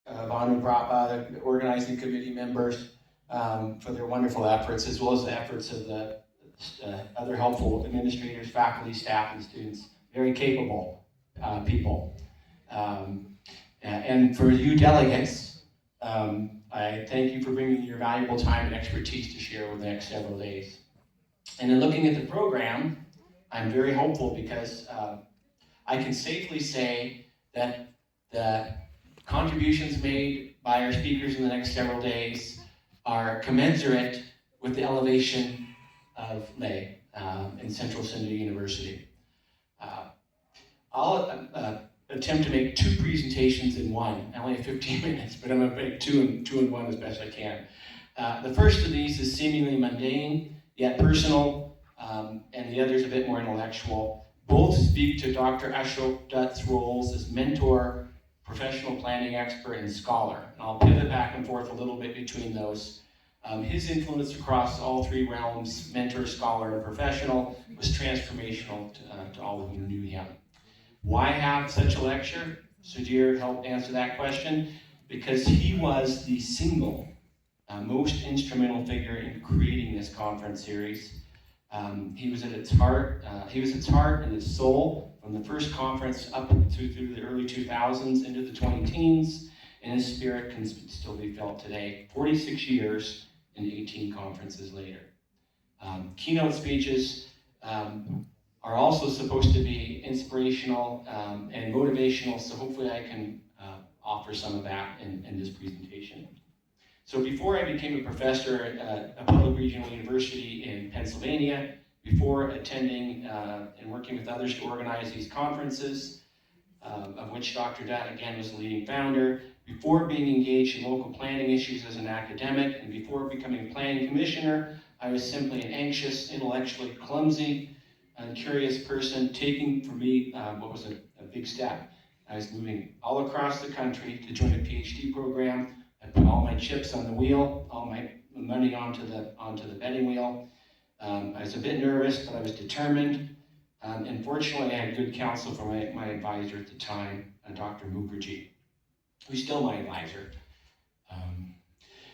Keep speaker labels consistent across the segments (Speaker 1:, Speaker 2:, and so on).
Speaker 1: Vanu Brapa, the organizing committee members, for their wonderful efforts, as well as the efforts of the other helpful administrators, faculty, staff, and students. Very capable people. And for you delegates, I thank you for bringing your valuable time and expertise to share over the next several days. And in looking at the program, I'm very hopeful because I can safely say that the contributions made by our speakers in the next several days are commensurate with the elevation of lay in Central Cindy University. I'll attempt to make two presentations in one. I only have 15 minutes, but I'm going to make two in one as best I can. The first of these is seemingly mundane, yet personal, and the other is a bit more intellectual. Both speak to Dr. Ashok Dutt's roles as mentor, professional planning expert, and scholar. And I'll pivot back and forth a little bit between those. His influence across all three realms, mentor, scholar, and professional, was transformational to all who knew him. Why have such a lecture? Sudhir helped answer that question. Because he was the single most instrumental figure in creating this conference series. He was its heart and its soul from the first conference up through the early 2000s into the 20-teens, and his spirit can still be felt today, 46 years and 18 conferences later. Keynote speeches are also supposed to be inspirational and motivational, so hopefully I can offer some of that in this presentation. So before I became a professor at a public regional university in Pennsylvania, before attending and working with others to organize these conferences, of which Dr. Dutt again was the leading founder, before being engaged in local planning issues as an academic, and before becoming planning commissioner, I was simply an anxious, intellectually clumsy, and curious person taking for me what was a big step. I was moving all across the country to join a PhD program. I put all my chips on the wheel, all my money onto the betting wheel. I was a bit nervous, but I was determined. And fortunately, I had good counsel from my advisor at the time, Dr. Mukherjee, who's still my advisor.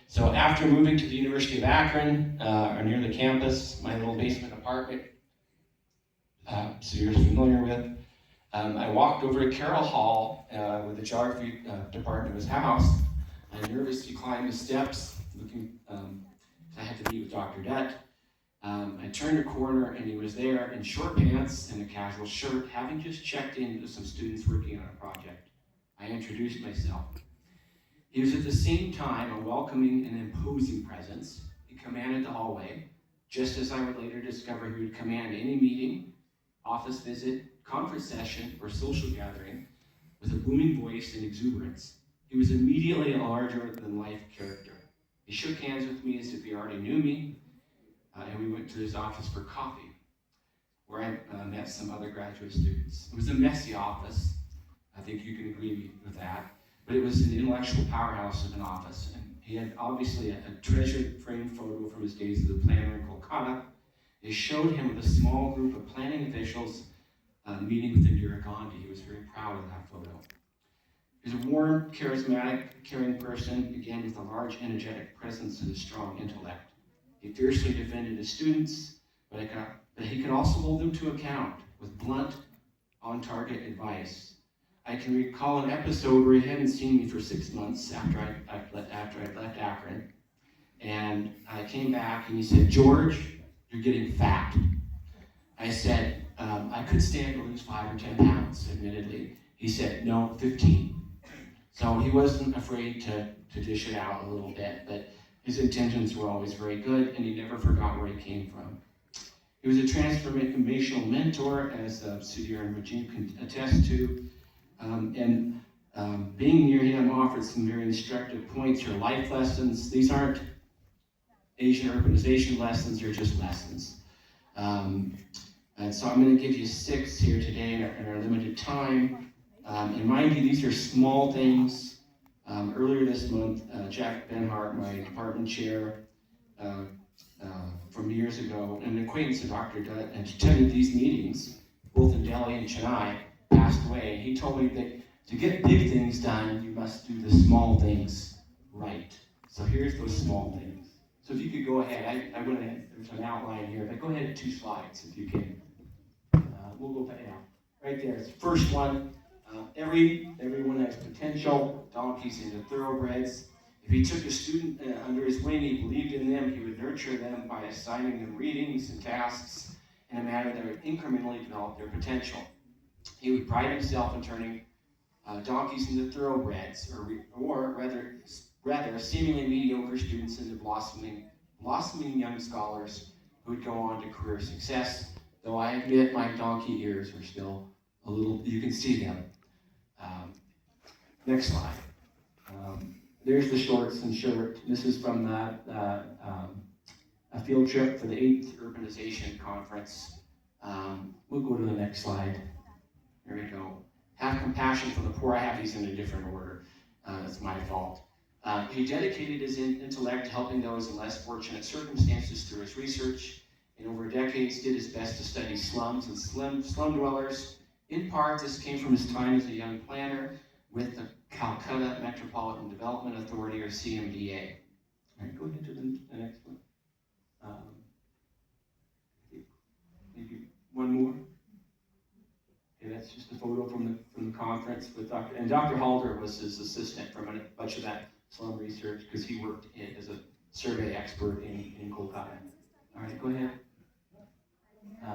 Speaker 1: So after moving to the University of Akron, or near the campus, my little basement apartment, so you're familiar with, I walked over to Carroll Hall, where the geography department was housed. I nervously climbed the steps, looking, I had to meet with Dr. Dutt. I turned a corner and he was there in short pants and a casual shirt, having just checked in with some students working on a project. I introduced myself. He was at the same time a welcoming and imposing presence. He commanded the hallway, just as I would later discover he would command any meeting, office visit, conference session, or social gathering with a booming voice and exuberance. He was immediately a larger-than-life character. He shook hands with me as if he already knew me, and we went to his office for coffee, where I met some other graduate students. It was a messy office. I think you can agree with that. But it was an intellectual powerhouse of an office. And he had obviously a treasured framed photo from his days as a planner in Kolkata. It showed him with a small group of planning officials meeting with Indira Gandhi. He was very proud of that photo. He was a warm, charismatic, caring person, again with a large, energetic presence and a strong intellect. He fiercely defended his students, but he could also hold them to account with blunt, on-target advice. I can recall an episode where he hadn't seen me for 6 months after I'd left Akron, and I came back and he said, "George, you're getting fat." I said, I could stand to lose 5 or 10 pounds, admittedly. He said, "No, 15. So he wasn't afraid to dish it out a little bit, but his intentions were always very good, and he never forgot where he came from. He was a transformational mentor, as Sudhir and Rajiv can attest to, and being near him offered some very instructive points or life lessons. These aren't Asian urbanization lessons, they're just lessons. And so I'm going to give you 6 here today in our limited time. And mind you, these are small things. Earlier this month, Jack Benhart, my department chair from years ago, an acquaintance of Dr. Dutt, and attended these meetings, both in Delhi and Chennai, passed away. He told me that To get big things done, you must do the small things right. So here's those small things. So if you could go ahead, I went ahead, there's an outline here, but go ahead 2 slides if you can. We'll go back now. Right there, it's the first one. Everyone has potential. Donkeys into thoroughbreds. If he took a student under his wing, he believed in them, he would nurture them by assigning them readings and tasks in a manner that would incrementally develop their potential. He would pride himself in turning donkeys into thoroughbreds, or rather seemingly mediocre students into blossoming young scholars who would go on to career success. Though I admit my donkey ears are still a little, you can see them. Next slide. There's the shorts and shirt. This is from a field trip for the 8th Urbanization Conference. We'll go to the next slide. There we go. Have compassion for the poor. I have these in a different order. That's my fault. He dedicated his intellect to helping those in less fortunate circumstances through his research, and over decades did his best to study slums and slum dwellers. In part, this came from his time as a young planner with the Calcutta Metropolitan Development Authority, or CMDA. All right, go ahead to the next one. Maybe one more. Okay, that's just a photo from the conference with Dr. Halder was his assistant from a bunch of that slum research, because he worked as a survey expert in Kolkata. All right, go ahead.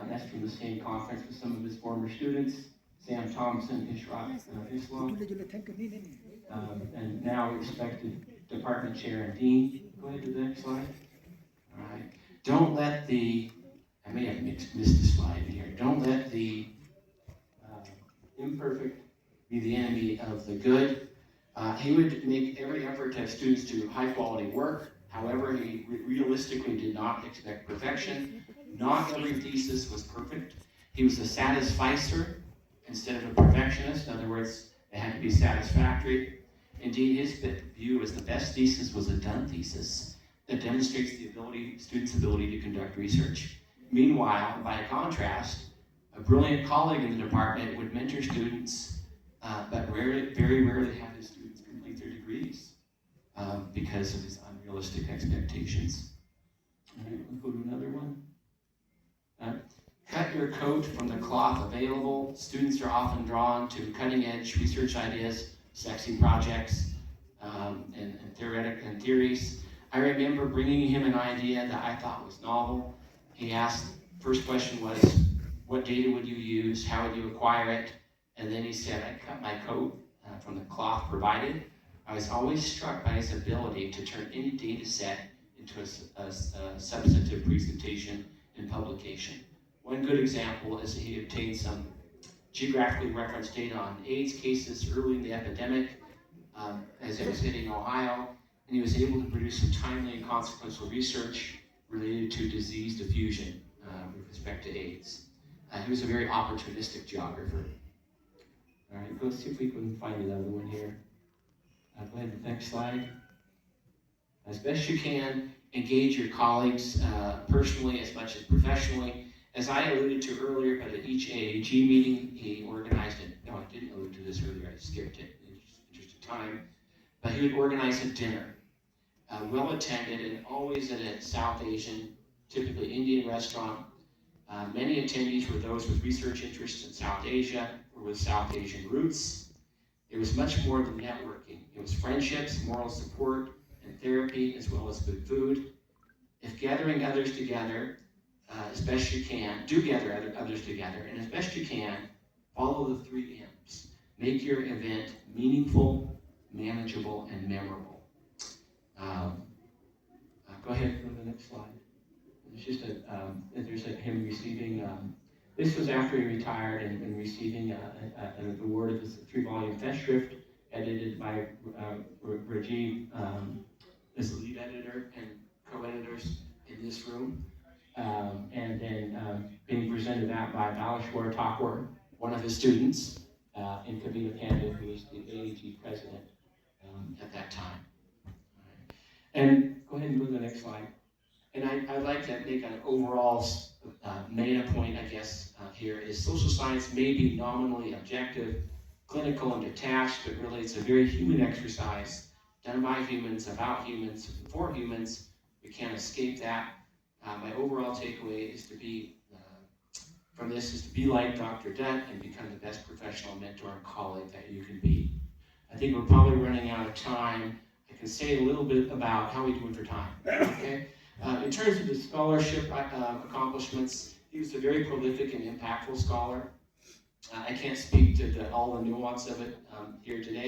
Speaker 1: That's from the same conference with some of his former students, Sam Thompson, Islam, and now respected department chair and dean. Go ahead to the next slide. All right. Don't let the, I may have missed a slide in here. Don't let the imperfect be the enemy of the good. He would make every effort to have students do high quality work. However, he realistically did not expect perfection. Not every thesis was perfect. He was a satisficer instead of a perfectionist. In other words, it had to be satisfactory. Indeed, his view was the best thesis was a done thesis that demonstrates the student's ability to conduct research. Meanwhile, by contrast, a brilliant colleague in the department would mentor students, but very rarely have his students complete their degrees because of his unrealistic expectations. All right, we'll go to another one. Cut your coat from the cloth available. Students are often drawn to cutting-edge research ideas, sexy projects, and theories. I remember bringing him an idea that I thought was novel. He asked, first question was, what data would you use? How would you acquire it? And then he said, I cut my coat from the cloth provided. I was always struck by his ability to turn any data set into a substantive presentation and publication. One good example is that he obtained some geographically referenced data on AIDS cases early in the epidemic as it was hitting Ohio, and he was able to produce some timely and consequential research related to disease diffusion with respect to AIDS. He was a very opportunistic geographer. All right, let's see if we can find another one here. Go ahead to the next slide. As best you can, engage your colleagues personally as much as professionally. As I alluded to earlier, at each AAG meeting, he organized it. No, I didn't allude to this earlier, I skipped it in the interest of time. But he would organize a dinner, well attended, and always at a South Asian, typically Indian restaurant. Many attendees were those with research interests in South Asia or with South Asian roots. It was much more than networking. It was friendships, moral support, and therapy, as well as good food. If gathering others together, as best you can, do gather others together, and as best you can, follow the 3 M's. Make your event meaningful, manageable, and memorable. Go ahead to the next slide. It's just there's him receiving, this was after he retired and receiving an award of this 3-volume Festschrift, edited by Rajiv as the lead editor and co-editors in this room. And then being presented that by Balashwar Thakur, one of his students, in Kavita Pandit, who was the AAG president at that time. Right. And go ahead and move to the next slide. And I'd like to make an overall meta point, I guess, here is social science may be nominally objective, clinical and detached, but really it's a very human exercise done by humans, about humans, for humans. We can't escape that. My overall takeaway is to be from this is to be like Dr. Dent and become the best professional mentor and colleague that you can be. I think we're probably running out of time. I can say a little bit about how we doing for time. Okay. In terms of the scholarship accomplishments, he was a very prolific and impactful scholar. I can't speak to all the nuance of it here today.